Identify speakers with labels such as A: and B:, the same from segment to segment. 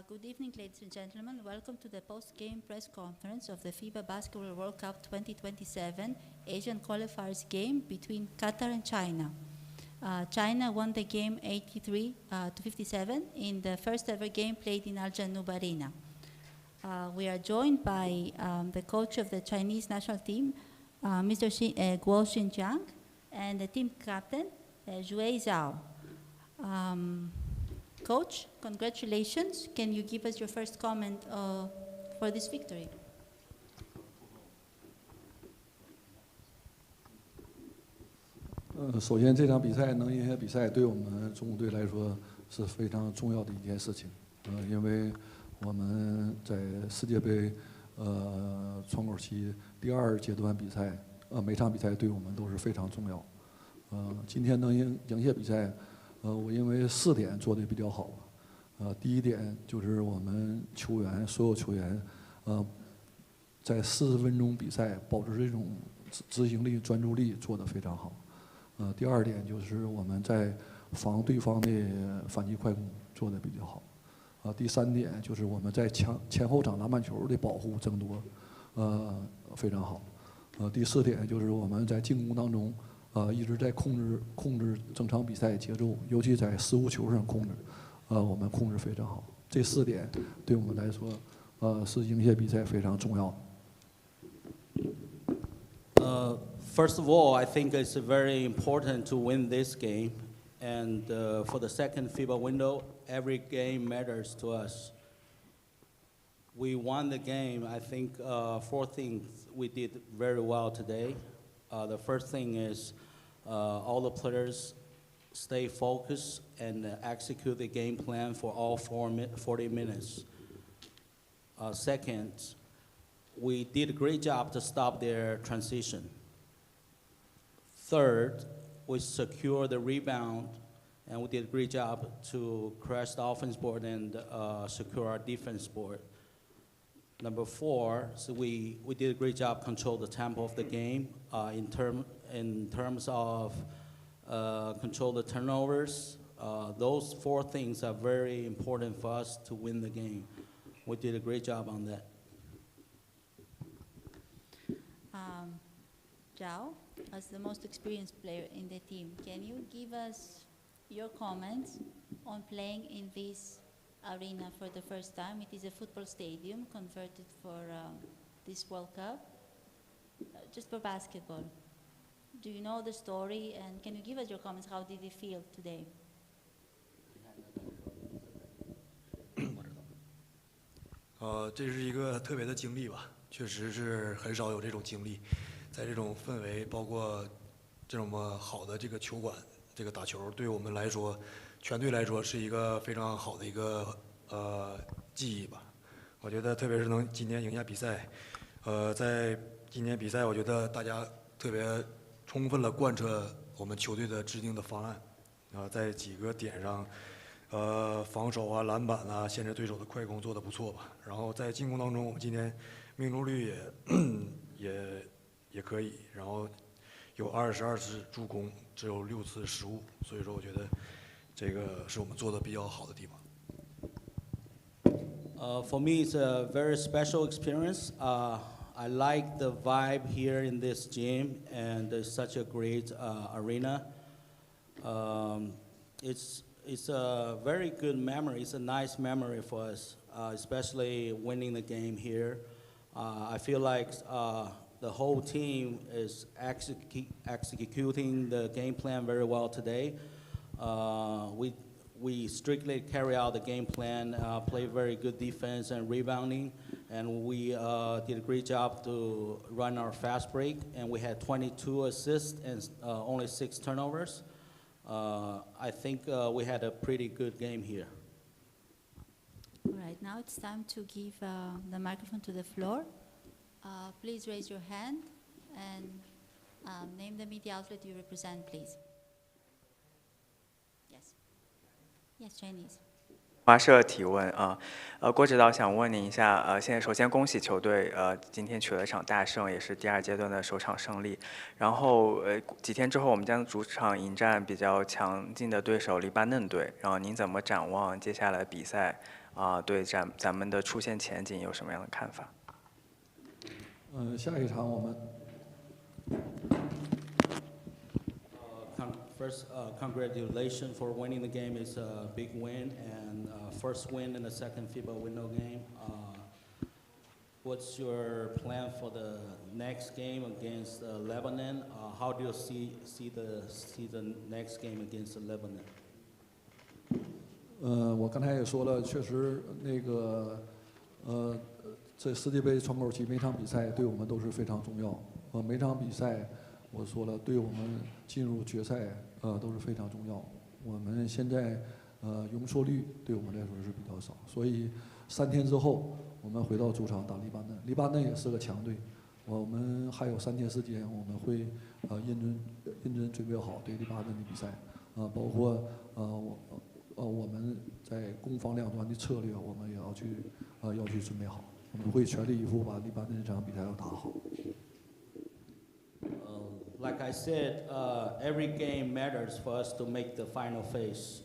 A: Good evening, ladies and gentlemen. Welcome to the post-game press conference of the FIBA Basketball World Cup 2027 Asian Qualifiers game between Qatar and China. China won the game 83 to 57 in the first ever game played in Al Janoub Arena. We are joined by the coach of the Chinese national team, Mr. Guo Xinjiang, and the team captain, Zhuai Zhao. Coach, congratulations. Can you give us your first comment for this victory?
B: 首先，这场比赛能赢下比赛，对我们中国队来说是非常重要的一件事情。因为我们在世界杯窗口期第2阶段比赛，每场比赛对我们都是非常重要。今天能赢下比赛，我认为4点做得比较好。第一点就是我们所有球员，在40分钟比赛保持这种执行力、专注力做得非常好。第2点就是我们在防对方的反击快攻做得比较好。第3点就是我们在前后场篮板球的保护争夺，非常好。第4点就是我们在进攻当中，一直在控制整场比赛节奏，尤其在失误球上控制，我们控制非常好。这4点对我们来说，是赢下比赛非常重要的。
C: First of all, I think it's very important to win this game. And for the second FIBA window, every game matters to us. We won the game. I think 4 things we did very well today. The first thing is all the players stay focused and execute the game plan for all 40 minutes. Second, we did a great job to stop their transition. Third, we secured the rebound, and we did a great job to crash the offense board and secure our defense board. Number 4, so we did a great job control the tempo of the game in terms of control the turnovers. Those 4 things are very important for us to win the game. We did a great job on that.
A: Zhao, as the most experienced player in the team, can you give us your comments on playing in this arena for the first time? It is a football stadium converted for this World Cup, just for basketball. Do you know the story, and can you give us your comments? How did you feel today?
D: 这是一个特别的经历吧，确实是很少有这种经历。在这种氛围，包括这么好的这个球馆，这个打球，对我们来说，全队来说是一个非常好的一个记忆吧。我觉得，特别是能今天赢下比赛，在今天比赛，我觉得大家特别充分了贯彻我们球队的制定的方案，在几个点上，防守啊、篮板啊、限制对手的快攻做得不错吧。然后在进攻当中，我们今天命中率也可以，然后有22次助攻，只有6次失误，所以说我觉得这个是我们做的比较好的地方。
C: For me, it's a very special experience. I like the vibe here in this gym, and it's such a great arena. It's a very good memory. It's a nice memory for us, especially winning the game here. I feel like the whole team is executing the game plan very well today. We strictly carry out the game plan, play very good defense and rebounding, and we did a great job to run our fast break, and we had 22 assists and only 6 turnovers. I think we had a pretty good game here.
A: All right, now it's time to give the microphone to the floor. Please raise your hand and name the media outlet you represent, please. Yes. Yes, Chinese.
E: 华社提问郭指导想问您一下，现在首先恭喜球队今天取了一场大胜，也是第2阶段的首场胜利。然后几天之后我们将主场迎战比较强劲的对手黎巴嫩队，然后您怎么展望接下来比赛对咱们的出线前景有什么样的看法？
B: 下一场我们。
C: First, congratulations for winning the game. It's a big win and first win in the second FIBA window game. What's your plan for the next game against Lebanon? How do you see the next game against Lebanon?
B: 我刚才也说了，确实那个这世界杯窗口期每场比赛对我们都是非常重要。每场比赛我说了，对我们进入决赛都是非常重要。我们现在容错率对我们来说是比较少，所以3天之后我们回到主场打黎巴嫩。黎巴嫩也是个强队，我们还有3天时间，我们会认真准备好对黎巴嫩的比赛。包括我们在攻防两端的策略，我们也要去准备好。我们会全力以赴把黎巴嫩这场比赛要打好。
C: Like I said, every game matters for us to make the final phase.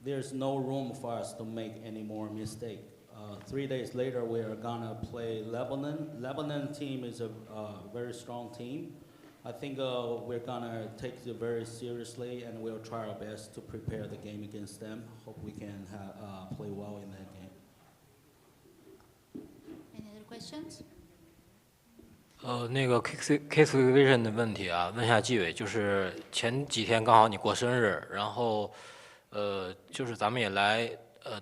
C: There's no room for us to make any more mistake. 3 days later, we are gonna play Lebanon. Lebanon team is a very strong team. I think we're gonna take it very seriously, and we'll try our best to prepare the game against them. Hope we can play well in that game.
A: Any other questions?
F: 那个 case revision 的问题啊，问一下纪委，就是前几天刚好你过生日，然后就是咱们也来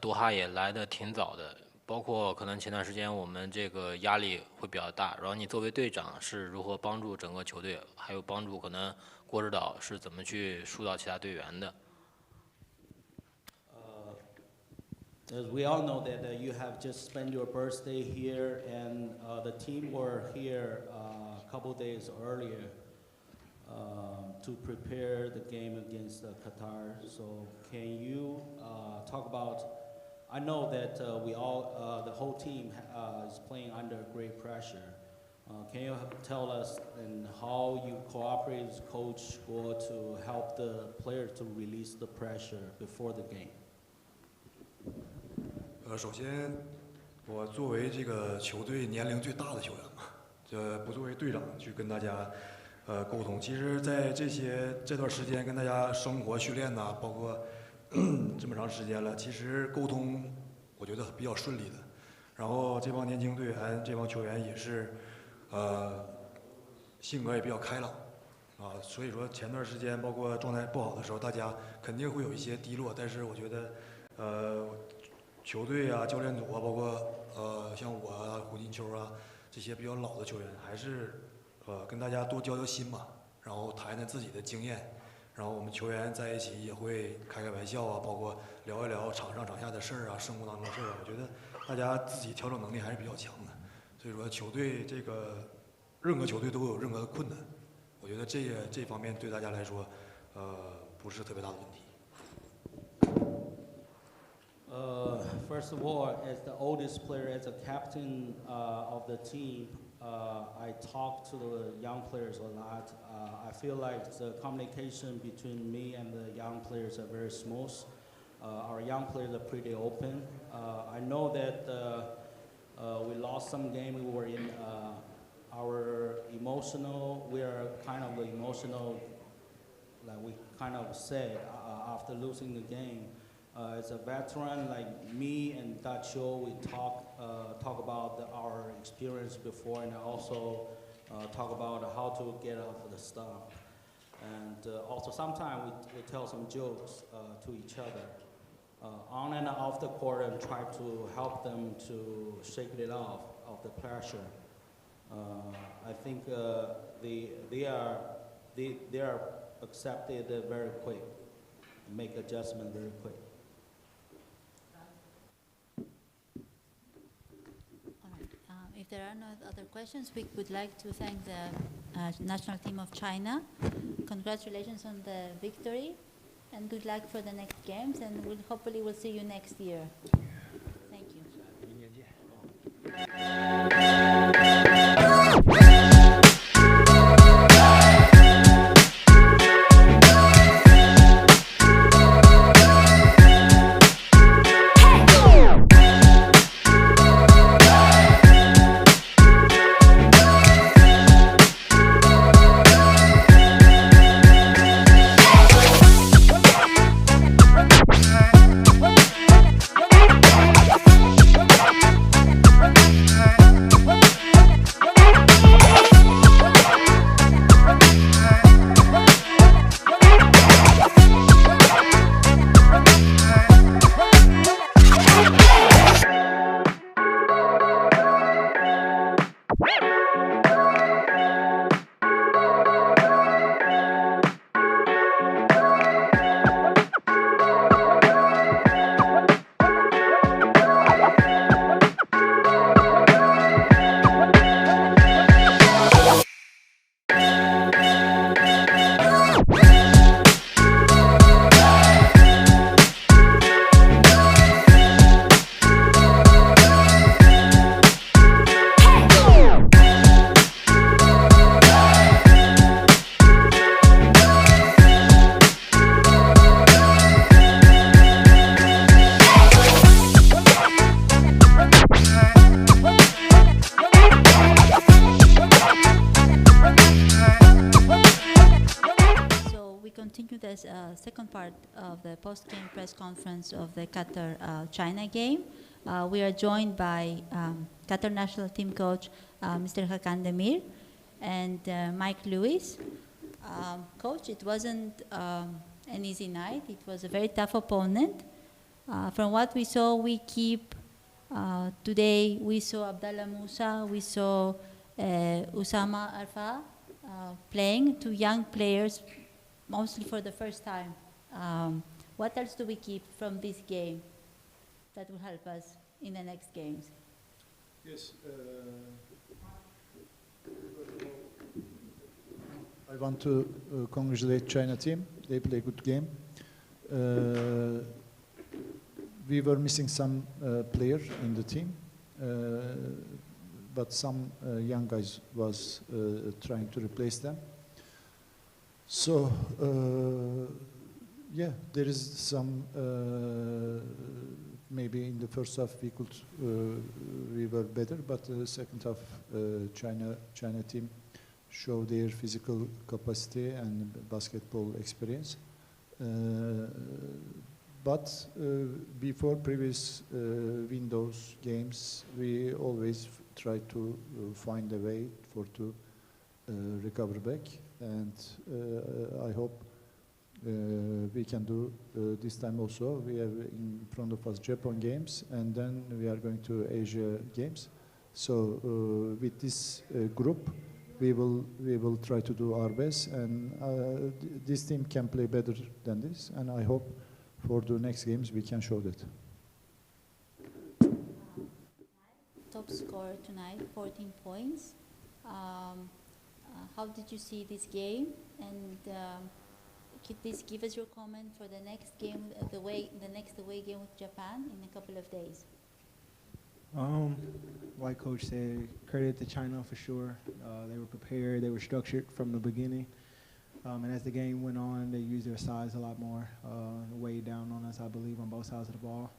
F: 多哈也来的挺早的，包括可能前段时间我们这个压力会比较大，然后你作为队长是如何帮助整个球队，还有帮助可能郭指导是怎么去疏导其他队员的？
C: As we all know that you have just spent your birthday here, and the team were here a couple days earlier to prepare the game against Qatar. So can you talk about? I know that the whole team is playing under great pressure. Can you tell us and how you cooperate with Coach Guo to help the players to release the pressure before the game?
D: 首先，我作为这个球队年龄最大的球员嘛，不作为队长去跟大家沟通。其实，在这段时间跟大家生活训练呐，包括这么长时间了，其实沟通我觉得比较顺利的。然后这帮年轻队员、这帮球员也是性格也比较开朗所以说前段时间包括状态不好的时候，大家肯定会有一些低落，但是我觉得球队啊、教练组啊，包括像我啊、胡金秋啊这些比较老的球员，还是跟大家多交交心嘛，然后谈谈自己的经验，然后我们球员在一起也会开开玩笑啊，包括聊一聊场上场下的事儿啊、生活当中的事儿啊。我觉得大家自己调整能力还是比较强的，所以说球队这个任何球队都有任何的困难，我觉得这方面对大家来说不是特别大的问题。
C: First of all, as the oldest player, as a captain of the team, I talk to the young players a lot. I feel like the communication between me and the young players are very smooth. Our young players are pretty open. I know that we lost some game. We were in our emotional. We are kind of emotional, like we kind of said after losing the game. As a veteran like me and Dacho, we talk about our experience before, and also talk about how to get off the stump. And also sometimes we tell some jokes to each other on and off the court, and try to help them to shake it off of the pressure. I think they are accepted very quick, make adjustment very quick.
A: If there are no other questions, we would like to thank the national team of China. Congratulations on the victory, and good luck for the next games, and hopefully we'll see you next year. Thank you.
E: 明年见。
A: Second part of the post-game press conference of the Qatar-China game. We are joined by Qatar national team coach Mr. Hakan Demir and Mike Lewis. Coach, it wasn't an easy night. It was a very tough opponent. From what we saw, today we saw Abdallah Musa, we saw Usama Arfa playing, two young players, mostly for the first time. What else do we keep from this game that will help us in the next games?
G: Yes. I want to congratulate China team. They play a good game. We were missing some player in the team, but some young guys was trying to replace them. So, yeah, there is some, maybe in the first half we were better, but the second half China team showed their physical capacity and basketball experience. But before previous Windows games, we always try to find a way to recover back. And I hope we can do this time also. We have in front of us Japan games, and then we are going to Asia games. So with this group, we will try to do our best, and this team can play better than this. And I hope for the next games we can show that.
A: Top scorer tonight, 14 points. How did you see this game? And could please give us your comment for the next game, the next away game with Japan in a couple of days?
H: Like Coach said, credit to China for sure. They were prepared, they were structured from the beginning. And as the game went on, they used their size a lot more, weighed down on us, I believe, on both sides of the ball.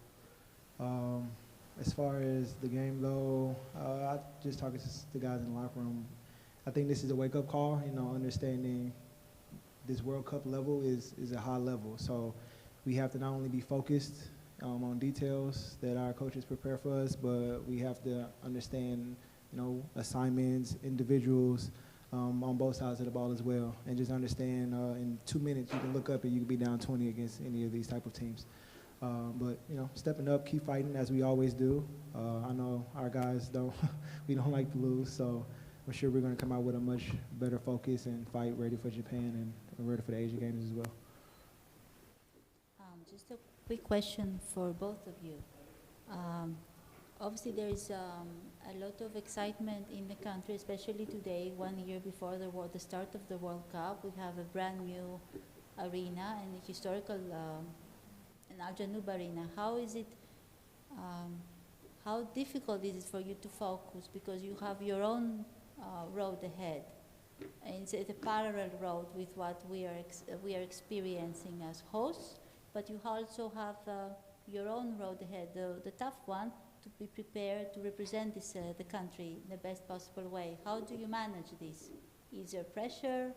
H: As far as the game, though, I just talking to the guys in the locker room, I think this is a wake-up call, understanding this World Cup level is a high level. So we have to not only be focused on details that our coaches prepare for us, but we have to understand, assignments, individuals on both sides of the ball as well. And just understand in 2 minutes you can look up and you can be down 20 against any of these type of teams. But, stepping up, keep fighting as we always do. I know our guys we don't like to lose, so I'm sure we're going to come out with a much better focus and fight ready for Japan and ready for the Asian Games as well.
A: Just a quick question for both of you. Obviously, there is a lot of excitement in the country, especially today, 1 year before the start of the World Cup. We have a brand new arena and the historical and Al Janoub arena. How is it? How difficult is it for you to focus because you have your own road ahead? And it's a parallel road with what we are experiencing as hosts, but you also have your own road ahead, the tough one, to be prepared to represent the country in the best possible way. How do you manage this? Is there pressure?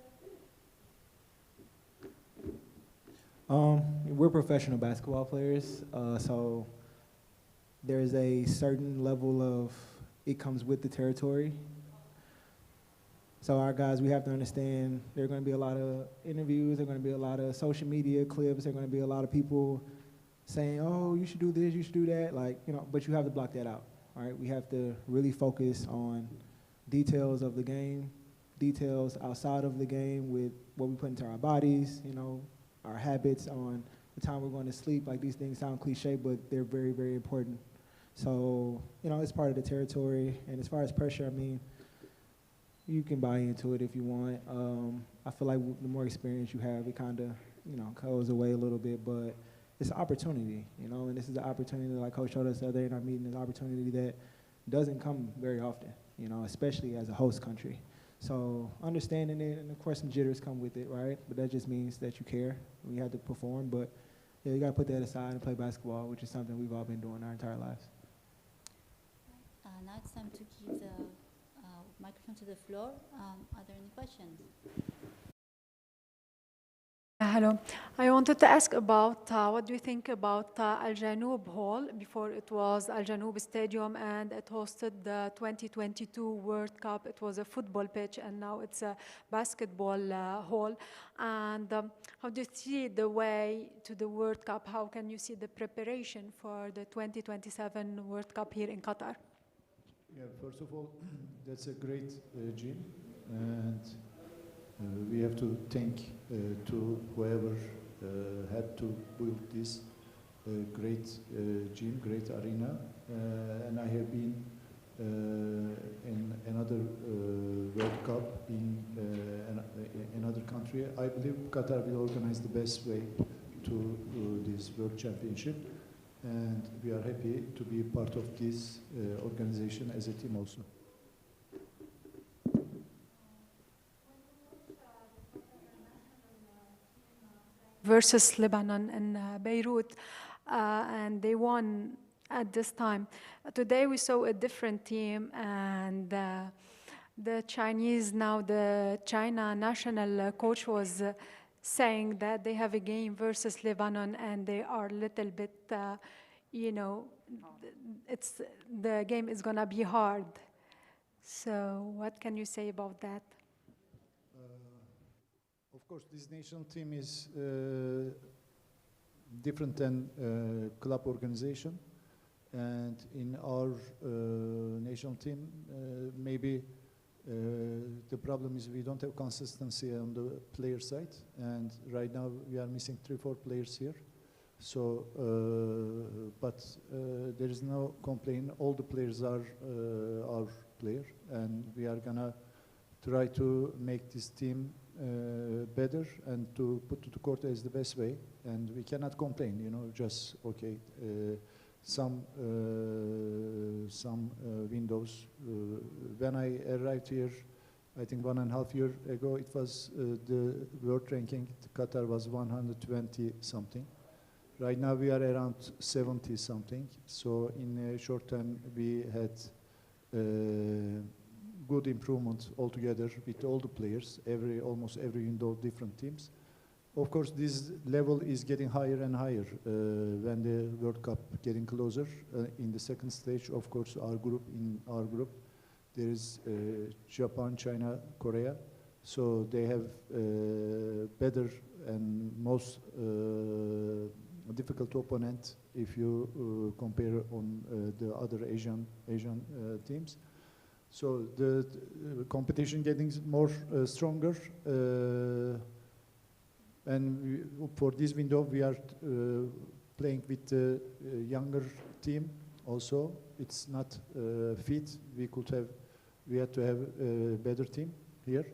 H: We're professional basketball players, so there's a certain level of, it comes with the territory. So our guys, we have to understand there are going to be a lot of interviews, there are going to be a lot of social media clips, there are going to be a lot of people saying, oh, you should do this, you should do that, like, you know, but you have to block that out, all right? We have to really focus on details of the game, details outside of the game with what we put into our bodies, you know, our habits on the time we're going to sleep. Like, these things sound cliche, but they're very, very important. So, you know, it's part of the territory. And as far as pressure, I mean, you can buy into it if you want. I feel like the more experience you have, it kind of, you know, goes away a little bit, but it's an opportunity, you know, and this is an opportunity, like Coach showed us the other day in our meeting, an opportunity that doesn't come very often, you know, especially as a host country. So understanding it, and of course some jitters come with it, right? But that just means that you care. We had to perform, but yeah, you got to put that aside and play basketball, which is something we've all been doing our entire lives.
A: Now it's time to give the microphone to the floor. Are there any questions?
I: Hello. I wanted to ask about what do you think about Al Janoub Hall? Before it was Al Janoub Stadium and it hosted the 2022 World Cup. It was a football pitch and now it's a basketball hall. And how do you see the way to the World Cup? How can you see the preparation for the 2027 World Cup here in Qatar?
G: Yeah, first of all, that's a great gym, and we have to thank to whoever had to build this great gym, great arena. And I have been in another World Cup in another country. I believe Qatar will organize the best way to this World Championship. And we are happy to be part of this organization as a team also.
I: Versus Lebanon and Beirut, and they won at this time. Today we saw a different team, and the Chinese, now the China national coach was saying that they have a game versus Lebanon and they are a little bit, you know, the game is gonna be hard. So what can you say about that?
G: Of course, this national team is different than club organization. And in our national team, maybe the problem is we don't have consistency on the player side, and right now we are missing 3-4 players here. So, but there is no complaint. All the players are our player, and we are gonna try to make this team better and to put to the court as the best way. And we cannot complain, you know, just okay. Some windows. When I arrived here, I think 1.5 years ago, it was the world ranking. Qatar was 120 something. Right now we are around 70 something. So in a short time we had good improvement altogether with all the players. Almost every window, different teams. Of course, this level is getting higher and higher when the World Cup getting closer. In the second stage, of course, in our group, there is Japan, China, Korea. So they have better and most difficult opponent if you compare on the other Asian teams. So the competition getting more stronger. And for this window, we are playing with the younger team also. It's not fit. We had to have a better team here.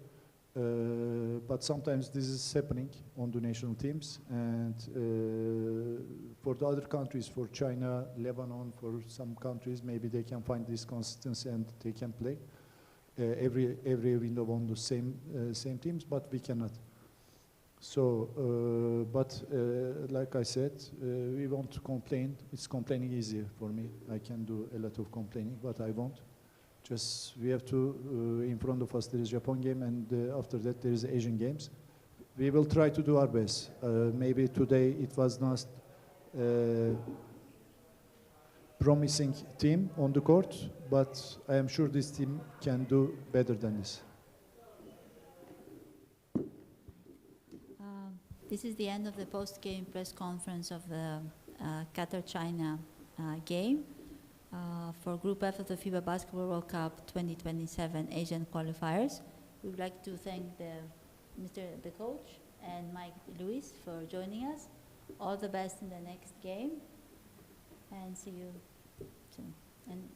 G: but sometimes this is happening on the national teams, and for the other countries, for China, Lebanon, for some countries, maybe they can find this consistency and they can play every window on the same teams, but we cannot. So, like I said, we won't complain. It's complaining easier for me. I can do a lot of complaining, but I won't. Just we have to, in front of us there is Japan game, and after that there is Asian games. We will try to do our best. Maybe today it was not promising team on the court, but I am sure this team can do better than this.
A: This is the end of the post-game press conference of the Qatar-China game. For Group F of the FIBA Basketball World Cup 2027 Asian Qualifiers. We would like to thank the coach and Mike Luis for joining us. All the best in the next game, and see you soon. And